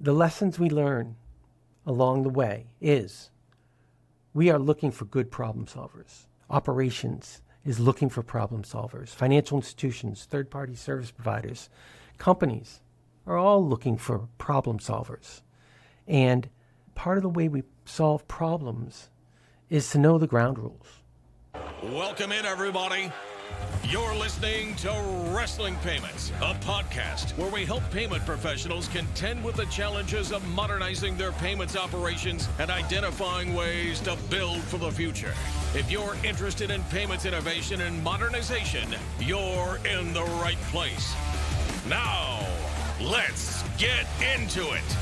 the lessons we learn along the way is we are looking for good problem solvers. Operations is looking for problem solvers. Financial institutions, third-party service providers, companies are all looking for problem solvers. And part of the way we solve problems is to know the ground rules. Welcome in, everybody. You're listening to Wrestling Payments, a podcast where we help payment professionals contend with the challenges of modernizing their payments operations and identifying ways to build for the future. If you're interested in payments innovation and modernization, you're in the right place. Now, let's get into it.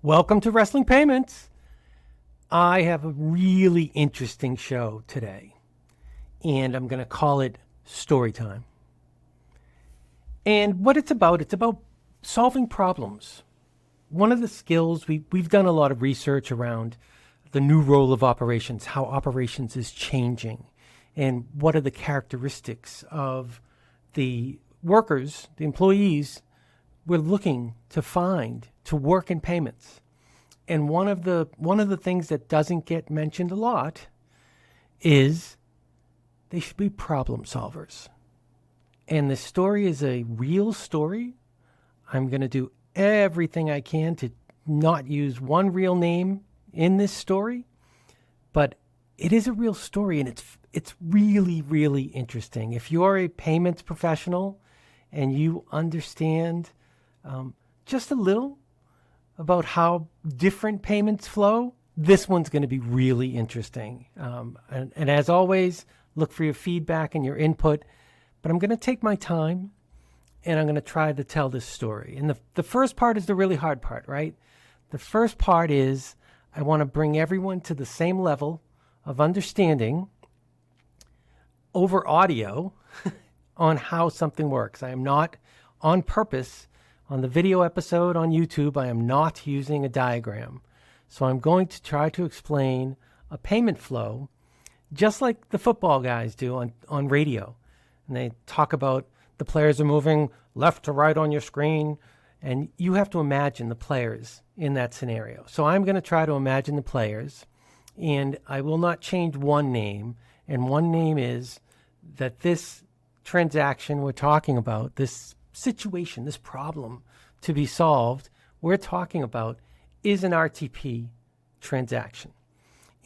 Welcome to Wrestling Payments. I have a really interesting show today, and I'm going to call it Storytime. And what it's about solving problems. One of the skills, we've done a lot of research around the new role of operations, how operations is changing, and what are the characteristics of the workers, the employees we're looking to find to work in payments. And one of the things that doesn't get mentioned a lot is they should be problem solvers. And the story is a real story. I'm going to do everything I can to not use one real name in this story, but it is a real story, and it's really, really interesting. If you're a payments professional and you understand just a little about how different payments flow, this one's going to be really interesting. And as always, look for your feedback and your input. But I'm going to take my time, and I'm going to try to tell this story. And the first part is the really hard part, right? The first part is I want to bring everyone to the same level of understanding over audio on how something works. I am not on purpose. On the video episode on YouTube, I am not using a diagram. So I'm going to try to explain a payment flow just like the football guys do on radio. And they talk about the players are moving left to right on your screen, and you have to imagine the players in that scenario. So I'm going to try to imagine the players, and I will not change one name. And one name is that this transaction we're talking about, this situation, this problem to be solved, we're talking about is an RTP transaction.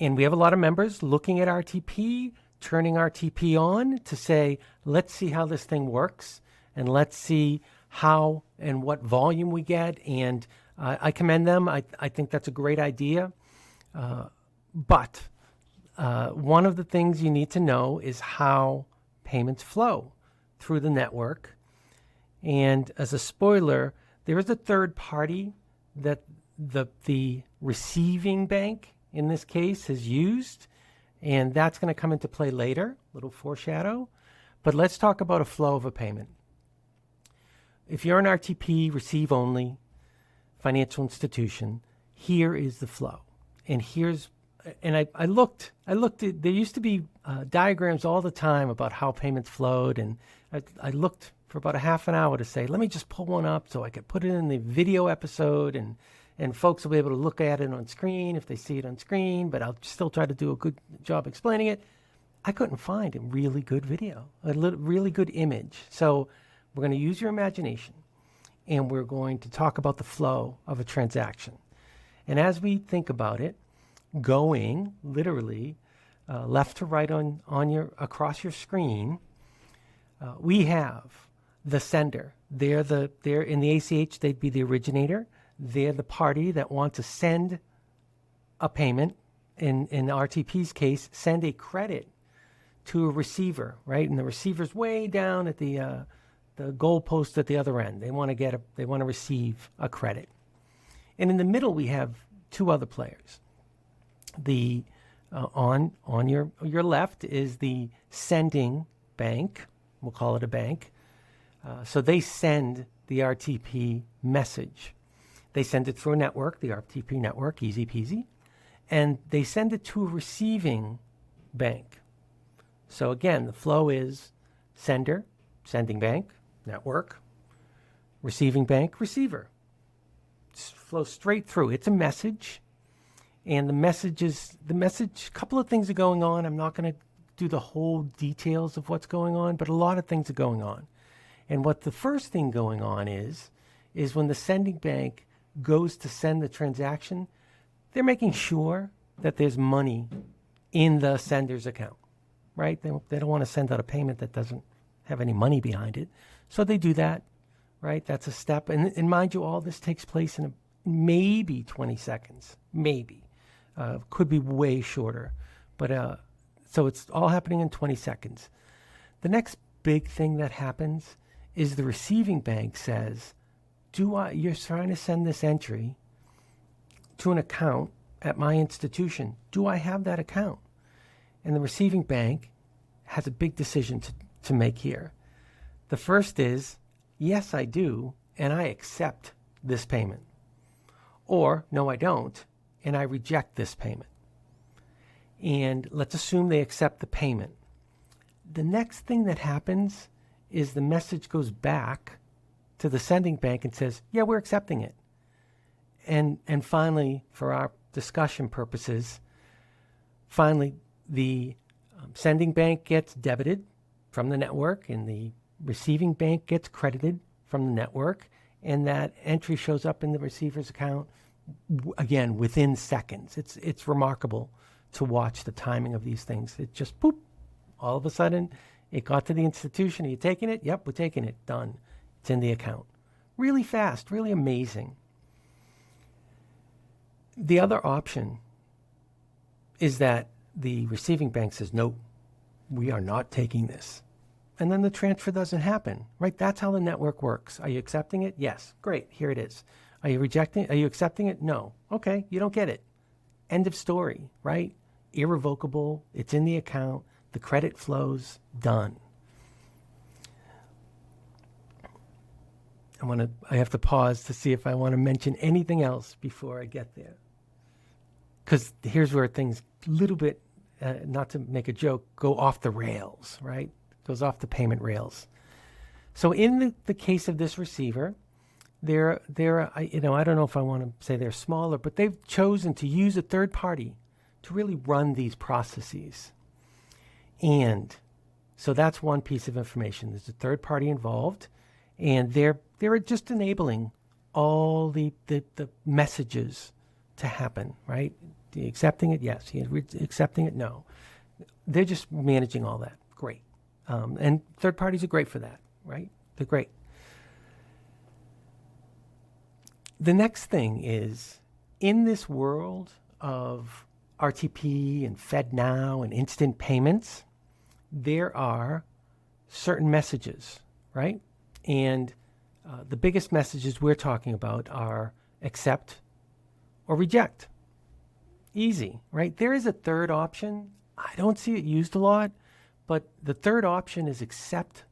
And we have a lot of members looking at RTP, turning RTP on to say, let's see how this thing works, and let's see how and what volume we get. And I commend them. I think that's a great idea. But one of the things you need to know is how payments flow through the network. And as a spoiler, there is a third party that the receiving bank, in this case, has used, and that's going to come into play later, little foreshadow. But let's talk about a flow of a payment. If you're an RTP, receive only, financial institution, here is the flow. And I looked at, there used to be diagrams all the time about how payments flowed, and I looked for about a half an hour to say, let me just pull one up so I could put it in the video episode, and folks will be able to look at it on screen if they see it on screen, but I'll still try to do a good job explaining it. I couldn't find a really good video, really good image. So we're going to use your imagination, and we're going to talk about the flow of a transaction. And as we think about it, going literally left to right across your screen, we have the sender. They're in the ACH, they'd be the originator. They're the party that want to send a payment. In RTP's case, send a credit to a receiver, right? And the receiver's way down at the goalpost at the other end. They want to receive a credit. And in the middle, we have two other players. On your left is the sending bank. We'll call it a bank. So they send the RTP message. They send it through a network, the RTP network, easy peasy. And they send it to a receiving bank. So again, the flow is sender sending bank, network, receiving bank, receiver. Flows straight through. It's a message. And the message, a couple of things are going on. I'm not going to do the whole details of what's going on, but a lot of things are going on. And what the first thing going on is when the sending bank goes to send the transaction, they're making sure that there's money in the sender's account, right? They don't want to send out a payment that doesn't have any money behind it. So they do that, right? That's a step. And mind you, all this takes place in maybe 20 seconds, maybe. Could be way shorter. But so it's all happening in 20 seconds. The next big thing that happens is the receiving bank says, you're trying to send this entry to an account at my institution. Do I have that account? And the receiving bank has a big decision to make here. The first is, yes, I do, and I accept this payment. Or, no, I don't, and I reject this payment. And let's assume they accept the payment. The next thing that happens is the message goes back to the sending bank and says, yeah, we're accepting it. And finally, for our discussion purposes, finally, the sending bank gets debited from the network and the receiving bank gets credited from the network, and that entry shows up in the receiver's account, again, within seconds. It's remarkable to watch the timing of these things. It just, boop, all of a sudden, it got to the institution. Are you taking it? Yep, we're taking it. Done. It's in the account. Really fast, really amazing. The other option is that the receiving bank says, no, we are not taking this. And then the transfer doesn't happen, right? That's how the network works. Are you accepting it? Yes. Great. Here it is. Are you rejecting it? Are you accepting it? No. Okay. You don't get it. End of story, right? Irrevocable. It's in the account. The credit flows. Done. I have to pause to see if I want to mention anything else before I get there. Because here's where things a little bit, not to make a joke, go off the rails, right? Goes off the payment rails. So in the case of this receiver, they're I don't know if I want to say they're smaller, but they've chosen to use a third party to really run these processes. And so that's one piece of information. There's a third party involved, and they're just enabling all the messages to happen, right? Accepting it, yes. Accepting it, no. They're just managing all that. Great. And third parties are great for that, right? They're great. The next thing is, in this world of RTP and FedNow and instant payments, there are certain messages, right? And the biggest messages we're talking about are accept or reject. Easy, right? There is a third option. I don't see it used a lot, but the third option is accept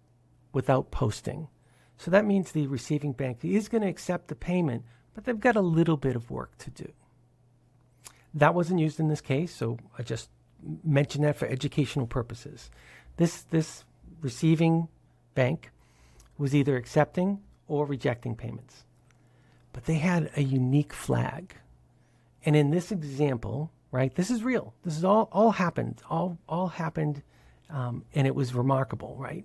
without posting. So that means the receiving bank is going to accept the payment, but they've got a little bit of work to do. That wasn't used in this case, so I just mentioned that for educational purposes. This receiving bank was either accepting or rejecting payments. But they had a unique flag. And in this example, right, this is real. This is all happened, all happened, and it was remarkable, right?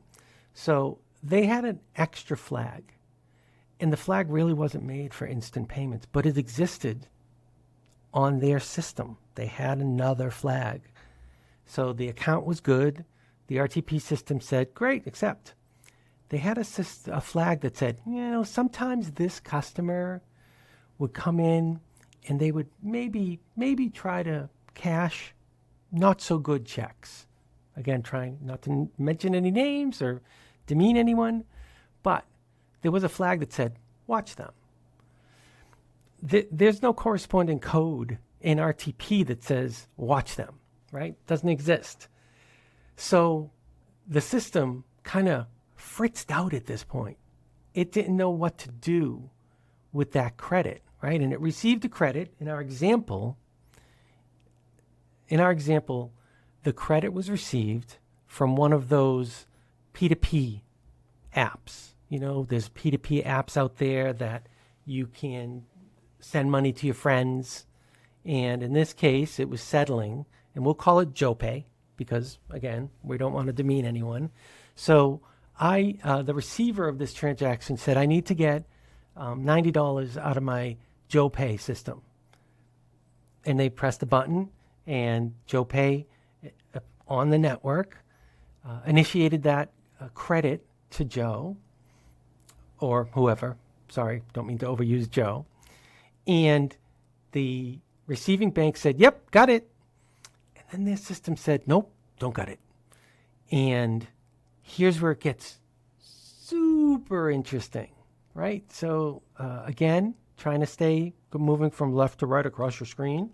So they had an extra flag, and the flag really wasn't made for instant payments, but it existed on their system. They had another flag. So the account was good. The RTP system said, great, accept. They had a flag that said, sometimes this customer would come in and they would maybe try to cash not so good checks. Again, trying not to mention any names or demean anyone, but there was a flag that said, watch them. There's no corresponding code in RTP that says, watch them, right? Doesn't exist. So the system kind of fritzed out at this point. It didn't know what to do with that credit, right? And it received a credit. In our example, the credit was received from one of those P2P apps. There's P2P apps out there that you can send money to your friends. And in this case, it was settling, and we'll call it Joe Pay because, again, we don't want to demean anyone. So the receiver of this transaction said, I need to get $90 out of my Joe Pay system. And they pressed a button, and Joe Pay on the network initiated that credit to Joe or whoever. Sorry, don't mean to overuse Joe. And the receiving bank said, yep, got it. And then their system said, nope, don't got it. And here's where it gets super interesting, right? So again, trying to stay moving from left to right across your screen.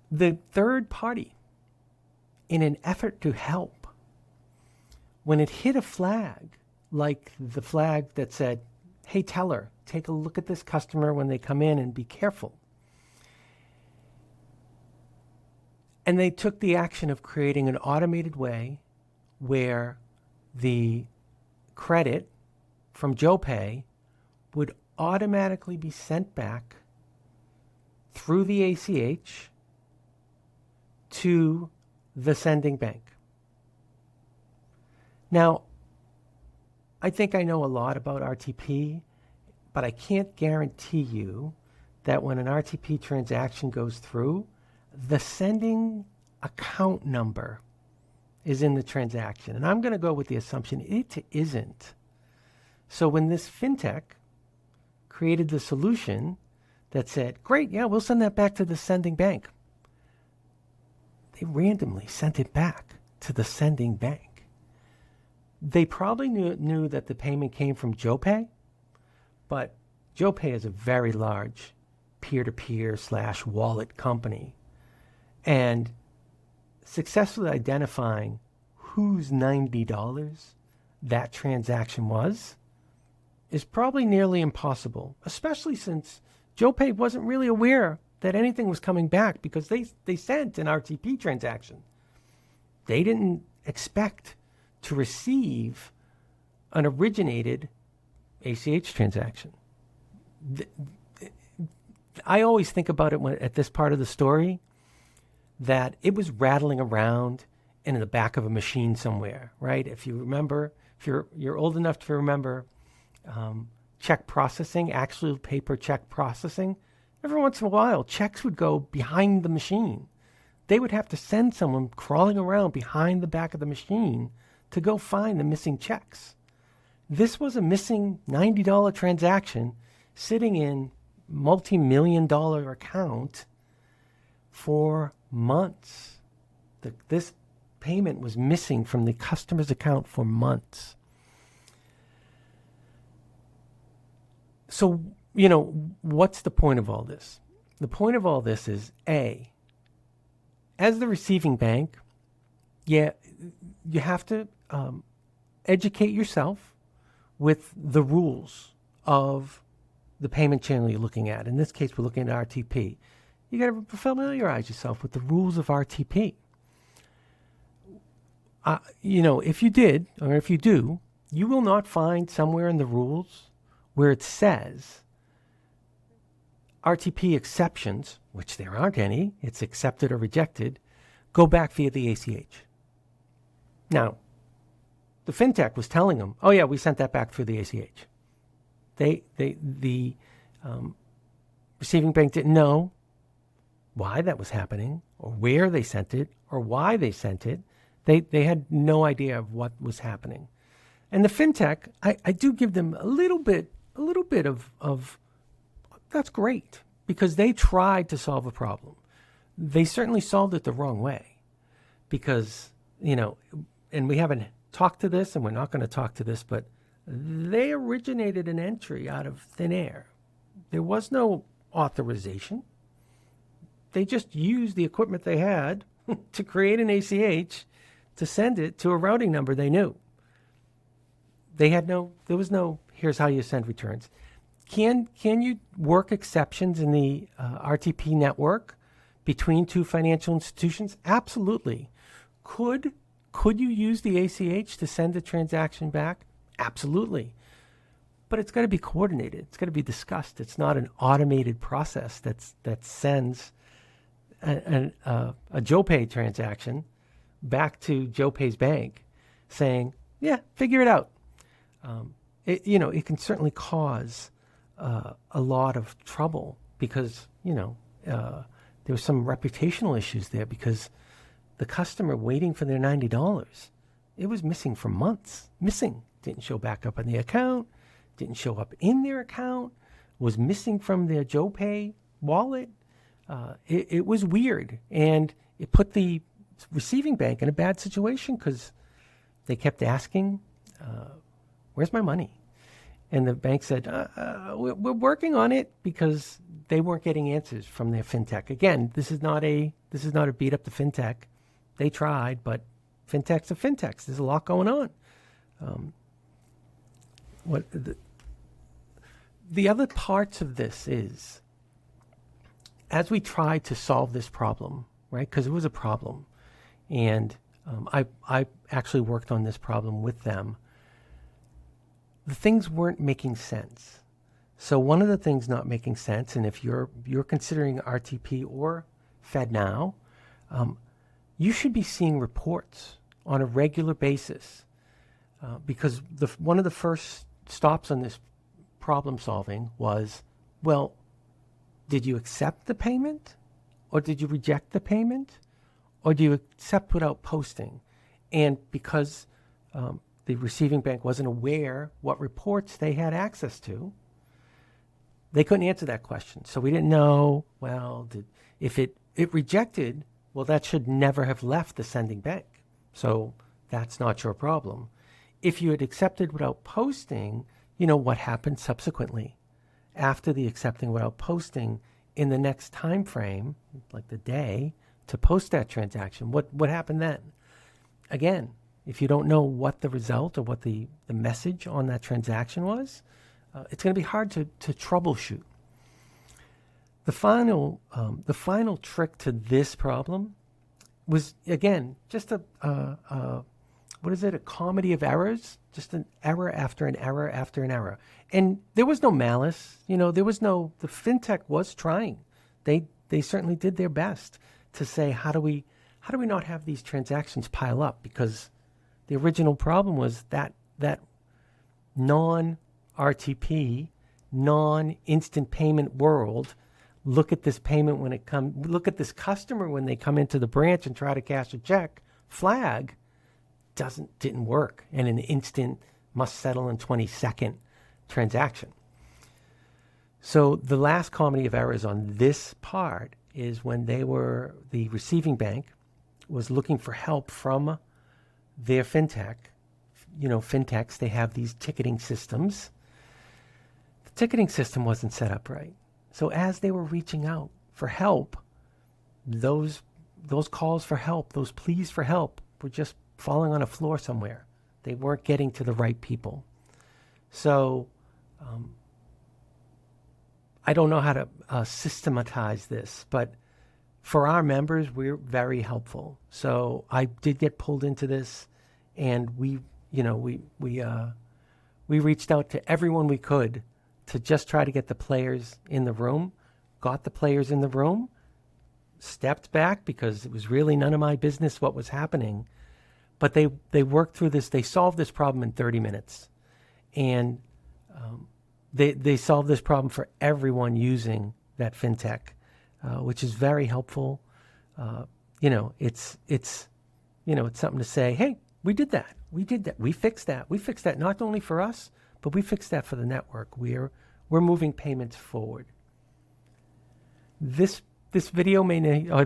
The third party, in an effort to help, when it hit a flag, like the flag that said, hey, teller, take a look at this customer when they come in and be careful. And they took the action of creating an automated way where the credit from Joe Pay would automatically be sent back through the ACH to the sending bank. Now, I think I know a lot about RTP, but I can't guarantee you that when an RTP transaction goes through, the sending account number is in the transaction. And I'm going to go with the assumption it isn't. So when this fintech created the solution that said, great, yeah, we'll send that back to the sending bank, they randomly sent it back to the sending bank. They probably knew that the payment came from Joe Pay, but Joe Pay is a very large peer-to-peer / wallet company. And successfully identifying whose $90 that transaction was is probably nearly impossible, especially since Joe Pay wasn't really aware that anything was coming back because they sent an RTP transaction. They didn't expect to receive an originated ACH transaction. I always think about it at this part of the story that it was rattling around in the back of a machine somewhere, right? If you remember, if you're old enough to remember check processing, actual paper check processing, every once in a while, checks would go behind the machine. They would have to send someone crawling around behind the back of the machine to go find the missing checks. This was a missing $90 transaction sitting in multi-million-dollar account for months. This payment was missing from the customer's account for months. So, what's the point of all this? The point of all this is, A, as the receiving bank, you have to educate yourself with the rules of the payment channel you're looking at. In this case, we're looking at RTP. You got to familiarize yourself with the rules of RTP. If you did, or if you do, you will not find somewhere in the rules where it says RTP exceptions, which there aren't any, it's accepted or rejected, go back via the ACH. Now, the fintech was telling them, oh yeah, we sent that back through the ACH. The receiving bank didn't know why that was happening, or where they sent it, or why they sent it. They had no idea of what was happening. And the fintech, I do give them a little bit of that's great, because they tried to solve a problem. They certainly solved it the wrong way, because, and we haven't talked to this, and we're not going to talk to this, but they originated an entry out of thin air. There was no authorization. They just used the equipment they had to create an ACH to send it to a routing number they knew. There was no, here's how you send returns. Can you work exceptions in the RTP network between two financial institutions? Absolutely. Could Could you use the ACH to send a transaction back? Absolutely. But it's got to be coordinated. It's got to be discussed. It's not an automated process that sends a Joe Pay transaction back to Joe Pay's bank saying, yeah, figure it out. It can certainly cause a lot of trouble because, there were some reputational issues there because the customer waiting for their $90, it was missing for months. Missing. Didn't show back up in the account. Didn't show up in their account. Was missing from their Joe Pay wallet. It was weird. And it put the receiving bank in a bad situation because they kept asking, where's my money? And the bank said, we're working on it because they weren't getting answers from their fintech. Again, this is not a beat up the fintech. They tried, but fintechs are fintechs. There's a lot going on. The other parts of this is, as we tried to solve this problem, right? Because it was a problem, and I actually worked on this problem with them. The things weren't making sense. So one of the things not making sense, and if you're considering RTP or FedNow, you should be seeing reports on a regular basis because one of the first stops on this problem solving was, well, did you accept the payment or did you reject the payment or do you accept without posting? And because the receiving bank wasn't aware what reports they had access to, they couldn't answer that question. So we didn't know, well, if it rejected, well, that should never have left the sending bank. So that's not your problem. If you had accepted without posting, what happened subsequently after the accepting without posting in the next time frame, like the day to post that transaction, what happened then? Again, if you don't know what the result or what the message on that transaction was, it's going to be hard to troubleshoot. The final trick to this problem was, again, just a comedy of errors, just an error after an error after an error. And there was no malice, the fintech was trying. They certainly did their best to say, how do we not have these transactions pile up? Because the original problem was that non-RTP, non-instant payment world. Look at this payment when it comes. Look at this customer when they come into the branch and try to cash a check. Flag didn't work, and an instant must settle in 20-second transaction. So the last comedy of errors on this part is when the receiving bank was looking for help from their fintech. Fintechs, they have these ticketing systems. The ticketing system wasn't set up right. So as they were reaching out for help, those calls for help, those pleas for help were just falling on a floor somewhere. They weren't getting to the right people. So I don't know how to systematize this, but for our members, we're very helpful. So I did get pulled into this, and we reached out to everyone we could to just try to get the players in the room, got the players in the room, stepped back because it was really none of my business what was happening. But they worked through this. They solved this problem in 30 minutes. And they solved this problem for everyone using that fintech, which is very helpful. It's something to say, hey, we did that. We fixed that. We fixed that not only for us, but we fixed that for the network. We're moving payments forward. This video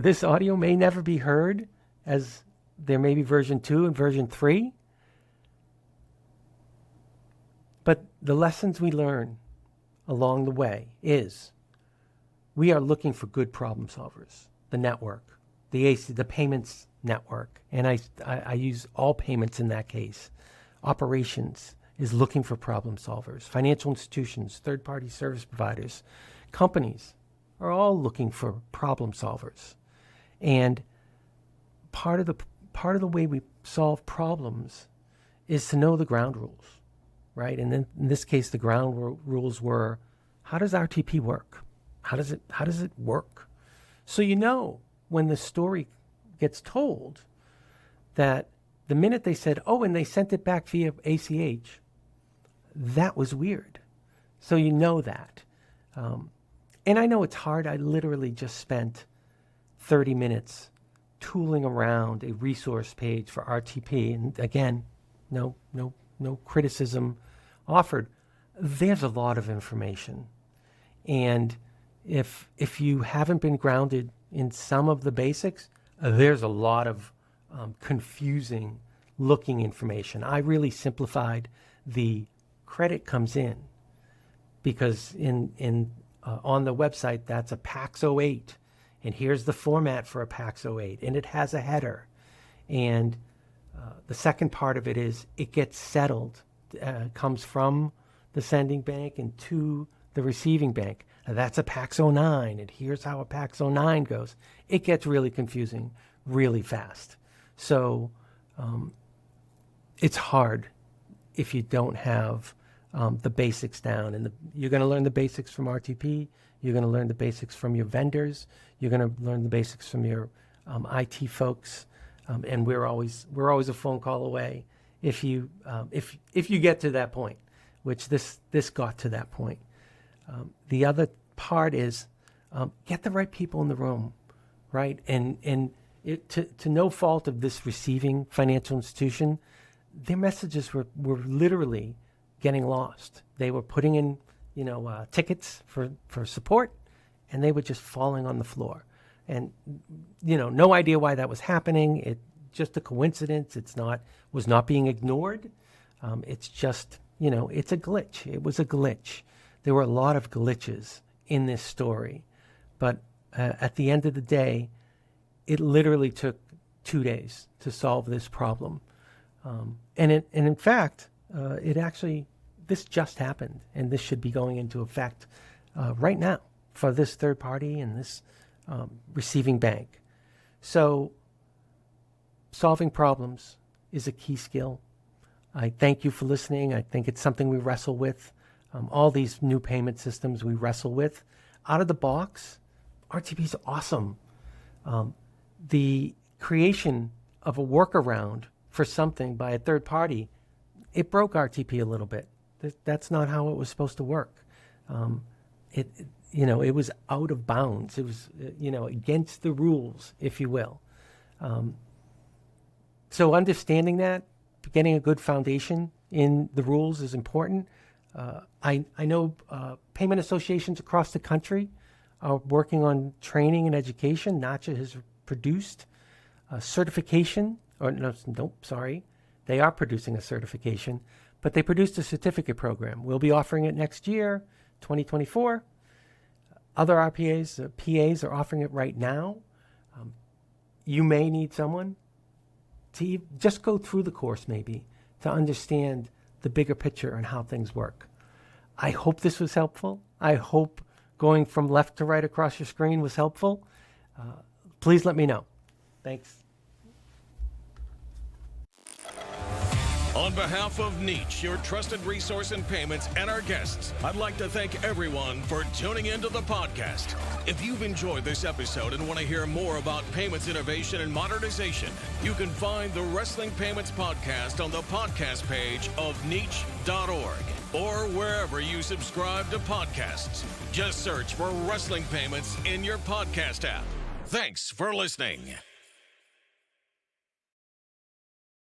this audio may never be heard, as there may be version 2 and version 3. But the lessons we learn along the way is we are looking for good problem solvers. The network, the payments network, and I use all payments in that case. Operations is looking for problem solvers. Financial institutions, third-party service providers, companies are all looking for problem solvers. And part of part of the way we solve problems is to know the ground rules, right? And then in this case, the ground rules were, how does RTP work? How does it work? So when the story gets told, that the minute they said, oh, and they sent it back via ACH, that was weird. So that. And I know it's hard. I literally just spent 30 minutes tooling around a resource page for RTP. And again, no criticism offered. There's a lot of information. And if you haven't been grounded in some of the basics, there's a lot of confusing looking information. I really simplified the credit comes in, because on the website, that's a PAX 08. And here's the format for a PAX 08. And it has a header. And the second part of it is it gets settled, comes from the sending bank and to the receiving bank. Now that's a PAX 09. And here's how a PAX 09 goes. It gets really confusing really fast. So it's hard if you don't have the basics down. And you're going to learn the basics from RTP. You're going to learn the basics from your vendors. You're going to learn the basics from your IT folks. And we're always a phone call away if you get to that point, which this got to that point. The other part is get the right people in the room, right? And to no fault of this receiving financial institution, their messages were literally getting lost. They were putting in tickets for support, and they were just falling on the floor. And no idea why that was happening. It just a coincidence. Was not being ignored. It's just it's a glitch. It was a glitch. There were a lot of glitches in this story, but at the end of the day, it literally took 2 days to solve this problem. And in fact, this just happened, and this should be going into effect right now for this third party and this receiving bank. So solving problems is a key skill. I thank you for listening. I think it's something we wrestle with. All these new payment systems we wrestle with. Out of the box, RTP is awesome. The creation of a workaround for something by a third party, it broke RTP a little bit. That's not how it was supposed to work. It was out of bounds. It was, against the rules, if you will. So understanding that, getting a good foundation in the rules is important. I know payment associations across the country are working on training and education. NEACH has produced a certification, they are producing a certification, but they produced a certificate program. We'll be offering it next year, 2024. Other RPAs, PAs are offering it right now. You may need someone to just go through the course maybe to understand the bigger picture and how things work. I hope this was helpful. I hope going from left to right across your screen was helpful. Please let me know. Thanks. On behalf of NEACH, your trusted resource in payments, and our guests, I'd like to thank everyone for tuning into the podcast. If you've enjoyed this episode and want to hear more about payments innovation and modernization, you can find the Wrestling Payments Podcast on the podcast page of NEACH.org or wherever you subscribe to podcasts. Just search for Wrestling Payments in your podcast app. Thanks for listening.